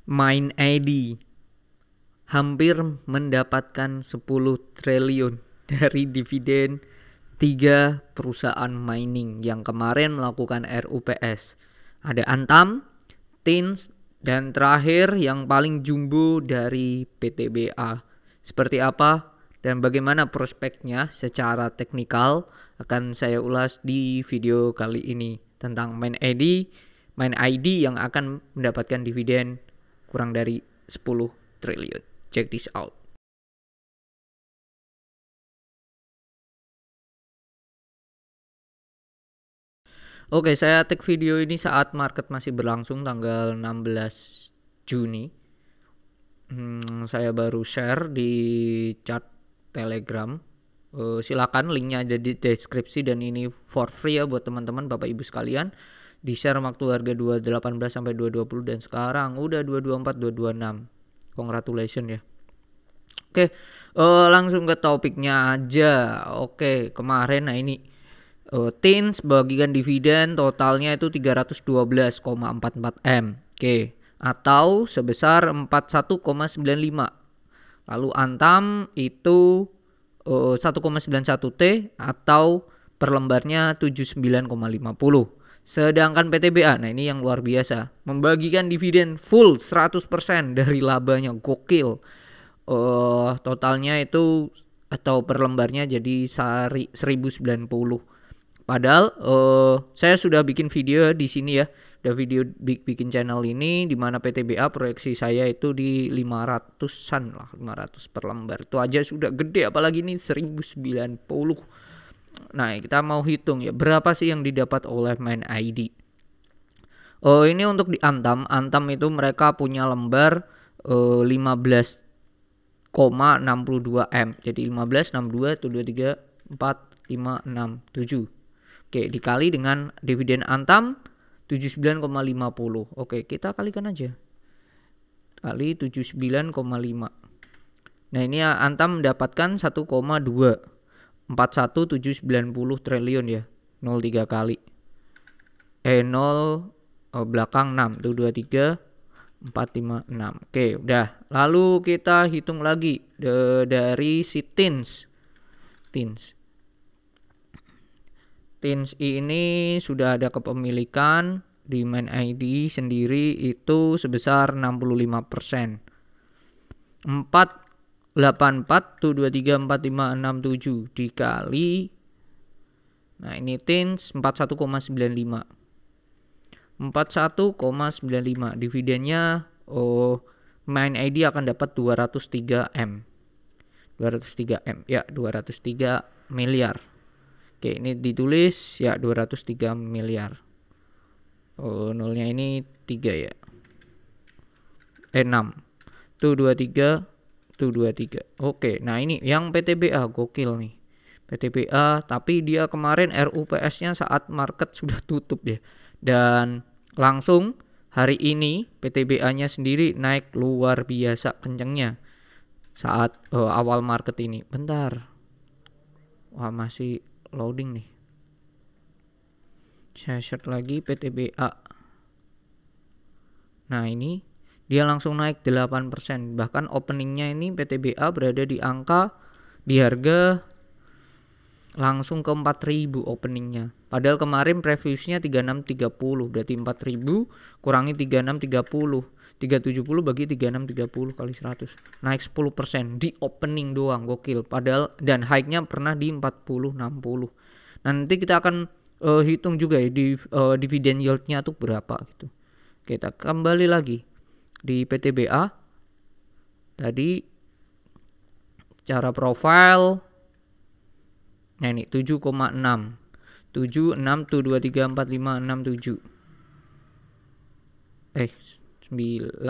MindID hampir mendapatkan 10 triliun dari dividen 3 perusahaan mining yang kemarin melakukan RUPS. Ada Antam, Tins, dan terakhir yang paling jumbo dari PTBA. Seperti apa dan bagaimana prospeknya secara teknikal akan saya ulas di video kali ini tentang MindID yang akan mendapatkan dividen kurang dari 10 triliun. Check this out. Oke, saya take video ini saat market masih berlangsung tanggal 16 Juni. Saya baru share di chat Telegram. Silakan, linknya ada di deskripsi dan ini for free ya buat teman-teman Bapak Ibu sekalian. Di share waktu harga 218 sampai 220 dan sekarang udah 224 226. Congratulations ya. Oke, langsung ke topiknya aja. Oke, kemarin ini Tins bagikan dividen totalnya itu 312,44 M. Oke, atau sebesar 41,95. Lalu Antam itu 1,91 T atau per lembarnya 79,50. Sedangkan PTBA, nah ini yang luar biasa, membagikan dividen full 100% dari labanya, gokil. Totalnya itu atau per lembarnya jadi 1090. Padahal saya sudah bikin video di sini ya, udah video bikin channel ini di mana PTBA proyeksi saya itu di 500-an lah, 500 per lembar. Itu aja sudah gede, apalagi ini 1090. Nah, kita mau hitung ya berapa sih yang didapat oleh MindID. Ini untuk di Antam itu mereka punya lembar 15,62 M. Jadi 15, 62 itu 23, 4, 5, 6, 7. Oke, dikali dengan dividen Antam 79,50. Oke, kita kalikan aja. Kali 79,5. Nah, ini Antam mendapatkan 1,2. 41,790 triliun ya. 0,3 kali. 0 belakang 6 itu 23 4, 5, 6. Oke, udah. Lalu kita hitung lagi dari si Tins ini sudah ada kepemilikan di MindID sendiri itu sebesar 65%. 484 tuh 23 4 5 6 7 dikali. Nah, ini Tins 41,95. 41,95 dividennya MindID akan dapat 203 M. 203 M. Ya, 203 miliar. Oke, ini ditulis ya 203 miliar. Nolnya ini 3 ya. 6. Tuh 23, tuh 23. Oke, nah ini yang PTBA gokil nih. PTBA tapi dia kemarin RUPS-nya saat market sudah tutup ya. Dan langsung hari ini PTBA-nya sendiri naik luar biasa kencengnya saat awal market ini. Bentar. Wah, masih loading nih. Saya share lagi PTBA. Nah, ini dia langsung naik 8%. Bahkan openingnya ini PTBA berada di harga langsung ke 4.000 openingnya. Padahal kemarin previousnya 3630, berarti 4.000 kurangi 3630. 370 bagi 3630 kali 100. Naik 10% di opening doang, gokil. Padahal dan high-nya pernah di 40-60. Nanti kita akan hitung juga ya di dividen yield-nya tuh berapa gitu. Kita kembali lagi di PTBA. Tadi cara profile. Nah, ini 7,6. 76 tuh 23 4 5 6 7. 9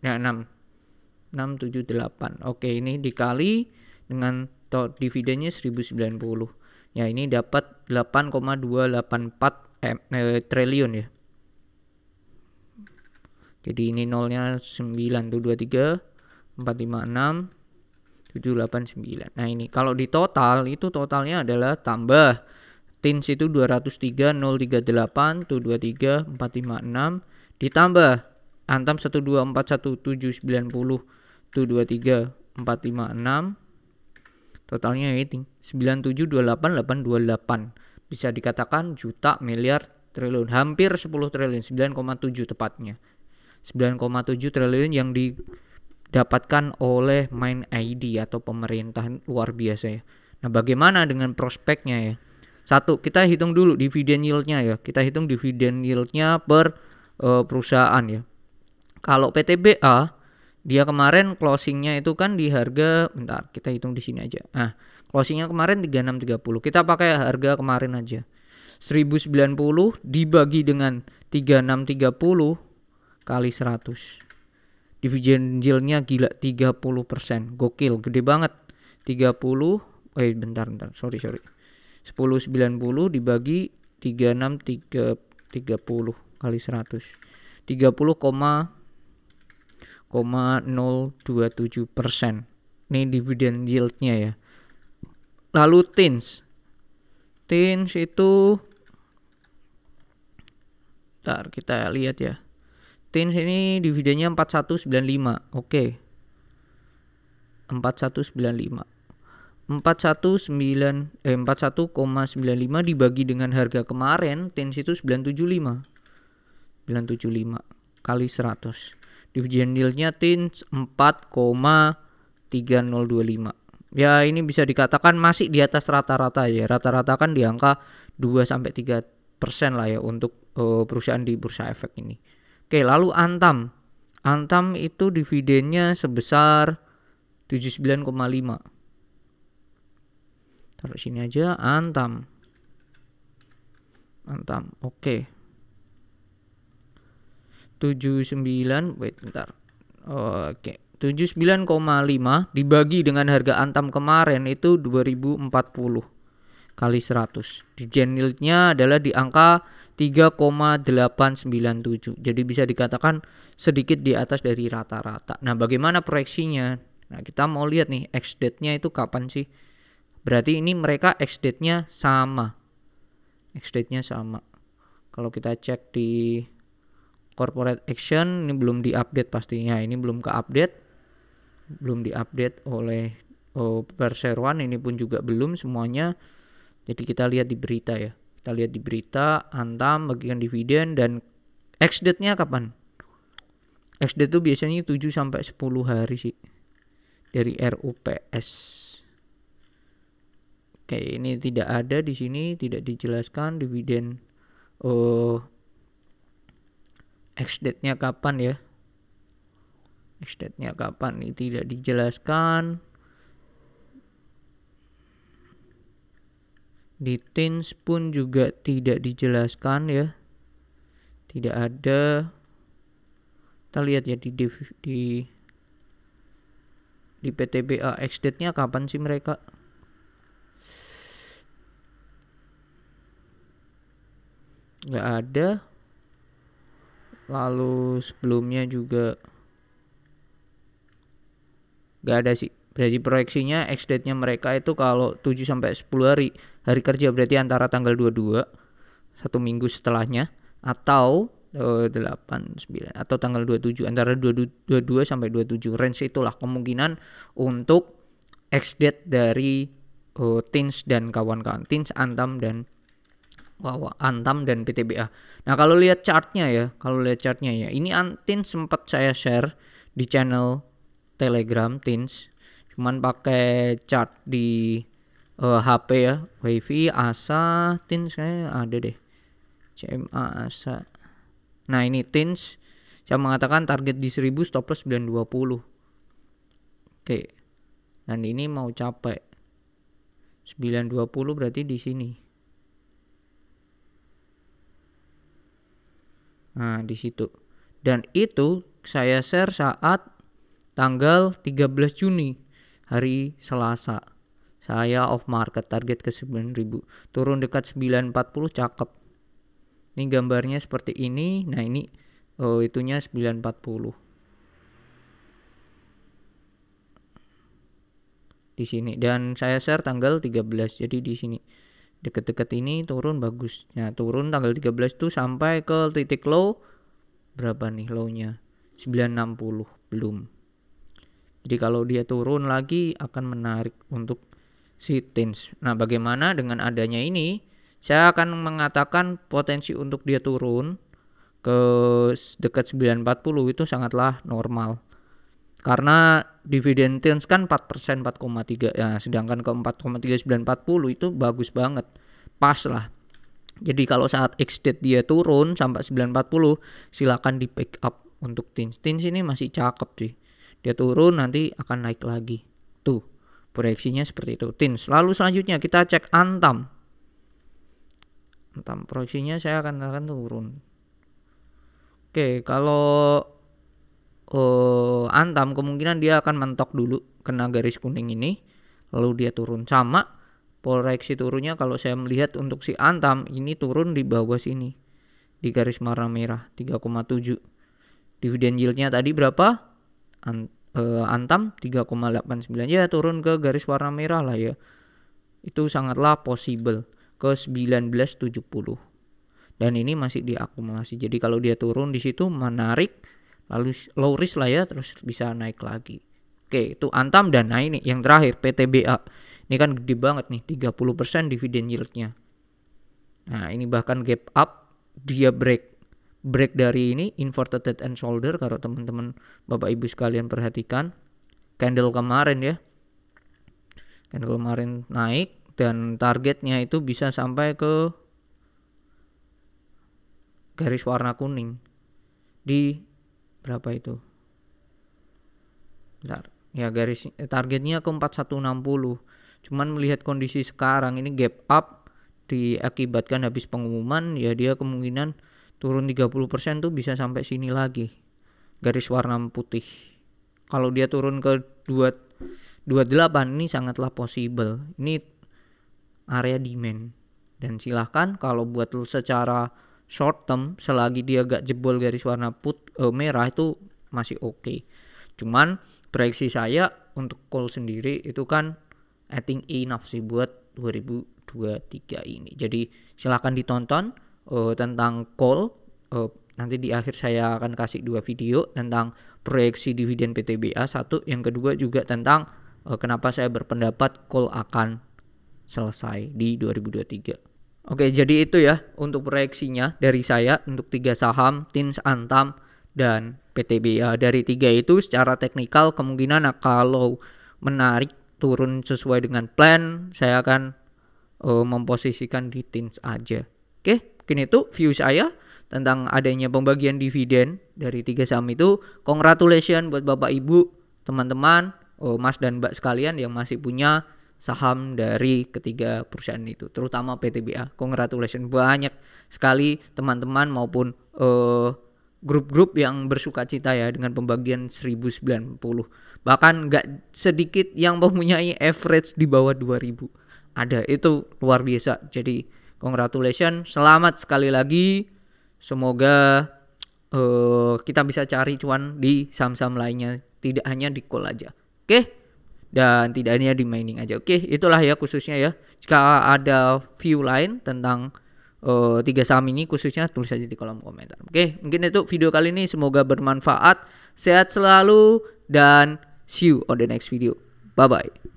ya 6 7 8. Oke, ini dikali dengan dividennya 1090. Ya, ini dapat 8,284 triliun ya. Jadi ini nolnya 9 tuh 23 4 5 6 7 8 9. Nah, ini kalau di total itu totalnya adalah tambah Tins itu 203 038 tuh 23 4 5 6 ditambah Antam 1241790 tuh 23456. Totalnya ini 9728828. Bisa dikatakan juta, miliar, triliun, hampir 10 triliun, 9,7 tepatnya. 9,7 triliun yang didapatkan oleh Mind ID atau pemerintah, luar biasa ya. Nah, bagaimana dengan prospeknya ya? Satu, kita hitung dulu dividen yieldnya ya. Kita hitung dividen yieldnya per perusahaan ya. Kalau PTBA dia kemarin closingnya itu kan di harga, bentar kita hitung di sini aja. Nah, closingnya kemarin 3630. Kita pakai harga kemarin aja. 1090 dibagi dengan 3630 kali 100. Dividen yieldnya gila 30%. Gokil, gede banget. 30 bentar. Sorry. 1090 dibagi 3630 kali 100. 30,027%. Ini dividen yieldnya ya. Lalu TINS itu, bentar kita lihat ya. TINS ini dividennya 4195. Oke. 4195. 41,95 dibagi dengan harga kemarin TINS itu 975 kali 100. Dividen yieldnya TINS 4,3025. Ya, ini bisa dikatakan masih di atas rata-rata ya. Rata-rata kan di angka 2-3% lah ya untuk perusahaan di bursa efek ini. Oke, lalu Antam itu dividennya sebesar 79,5. Taruh sini aja, Antam. Oke. 79, bentar. Oke. 79,5 dibagi dengan harga Antam kemarin itu 2040 kali 100. Dividen yieldnya adalah di angka 3,897. Jadi bisa dikatakan sedikit di atas dari rata-rata. Nah, bagaimana proyeksinya? Nah, kita mau lihat nih ex date-nya itu kapan sih? Berarti ini mereka ex date-nya sama. Kalau kita cek di corporate action, ini belum diupdate pastinya. Ini belum diupdate oleh perseroan, ini pun juga belum semuanya. Jadi kita lihat di berita ya. Kita lihat di berita Antam bagikan dividen dan ex date-nya kapan? Ex date itu biasanya 7 sampai 10 hari sih dari RUPS. Oke, ini tidak ada di sini, tidak dijelaskan dividen ex date-nya kapan ya. Ex date-nya kapan ini tidak dijelaskan. Di TINS pun juga tidak dijelaskan ya. Tidak ada. Kita lihat ya di PTBA ex date-nya kapan sih mereka? Nggak ada. Lalu sebelumnya juga nggak ada sih. Berarti proyeksinya ex date-nya mereka itu kalau 7 sampai 10 hari kerja, berarti antara tanggal 22 1 minggu setelahnya, atau 8 9 atau tanggal 27, antara 22 sampai 27. Range itulah kemungkinan untuk ex date dari TINS dan kawan-kawan. TINS, Antam dan PTBA. Nah, kalau lihat chartnya ya, ini TINS sempat saya share di channel Telegram TINS, cuman pakai chart di HP ya, WiFi, ASA, TINS kayaknya ada deh, CMA, ASA. Nah, ini TINS saya mengatakan target di 1000, stop loss 920. Oke. Dan ini mau capai 920 berarti di sini. Nah, di situ. Dan itu saya share saat tanggal 13 Juni, hari Selasa. Saya off market, target ke 9.000. Turun dekat 940, cakep. Ini gambarnya seperti ini. Nah, ini itunya 940. Di sini, dan saya share tanggal 13. Jadi di sini deket-deket ini turun bagus. Nah, turun tanggal 13 tuh sampai ke titik low berapa nih low-nya? 960 belum. Jadi kalau dia turun lagi akan menarik untuk si TINS. Nah, bagaimana dengan adanya ini? Saya akan mengatakan potensi untuk dia turun ke dekat 940 itu sangatlah normal. Karena dividen TINS kan 4%, 4,3 ya, sedangkan ke 4,3 940 itu bagus banget. Pas lah. Jadi kalau saat X-date dia turun sampai 940, silakan di pick up untuk TINS. TINS ini masih cakep sih. Dia turun nanti akan naik lagi. Tuh, proyeksinya seperti itu TINS. Lalu selanjutnya kita cek Antam. Antam proyeksinya saya akan turun. Oke, kalau Antam kemungkinan dia akan mentok dulu kena garis kuning ini, lalu dia turun. Sama proyeksi turunnya kalau saya melihat untuk si Antam ini turun di bawah sini, di garis warna merah 3,7. Dividen yieldnya tadi berapa? Antam 3,89 ya, turun ke garis warna merah lah ya. Itu sangatlah possible ke 1970. Dan ini masih diakumulasi. Jadi kalau dia turun di situ menarik, lalu low risk lah ya, terus bisa naik lagi. Oke, itu Antam. Dan nah ini yang terakhir PTBA. Ini kan gede banget nih, 30% dividen yieldnya. Nah, ini bahkan gap up, dia break dari ini inverted head and shoulder. Kalau teman-teman Bapak Ibu sekalian perhatikan candle kemarin ya, candle kemarin naik dan targetnya itu bisa sampai ke garis warna kuning di berapa itu? Bentar. Ya, garis targetnya ke 4160. Cuman melihat kondisi sekarang ini gap up diakibatkan habis pengumuman ya, dia kemungkinan turun 30% tuh bisa sampai sini lagi. Garis warna putih. Kalau dia turun ke 28 ini sangatlah possible. Ini area demand. Dan silahkan kalau buat secara short term selagi dia gak jebol garis warna merah itu masih oke. Cuman proyeksi saya untuk call sendiri itu kan I think enough sih buat 2023 ini. Jadi silahkan ditonton tentang call. Nanti di akhir saya akan kasih 2 video tentang proyeksi dividen PTBA. Satu, yang kedua juga tentang kenapa saya berpendapat call akan selesai di 2023. Oke, jadi itu ya untuk proyeksinya dari saya untuk 3 saham TINS, Antam, dan PTBA. Dari 3 itu secara teknikal kemungkinan kalau menarik turun sesuai dengan plan, saya akan memposisikan di TINS aja. Oke, mungkin itu view saya tentang adanya pembagian dividen dari 3 saham itu. Congratulations buat Bapak Ibu, teman-teman, Mas dan Mbak sekalian yang masih punya saham dari ketiga perusahaan itu, terutama PTBA. Congratulations, banyak sekali teman-teman maupun grup-grup yang bersuka cita ya dengan pembagian 1090. Bahkan gak sedikit yang mempunyai average di bawah 2000. Ada, itu luar biasa. Jadi congratulations, selamat sekali lagi. Semoga kita bisa cari cuan di saham-saham lainnya, tidak hanya di call aja. Oke? Dan tidak hanya di mining aja. Oke, itulah ya khususnya ya. Jika ada view lain tentang 3 saham ini khususnya, tulis aja di kolom komentar. Oke, mungkin itu video kali ini, semoga bermanfaat. Sehat selalu dan see you on the next video. Bye bye.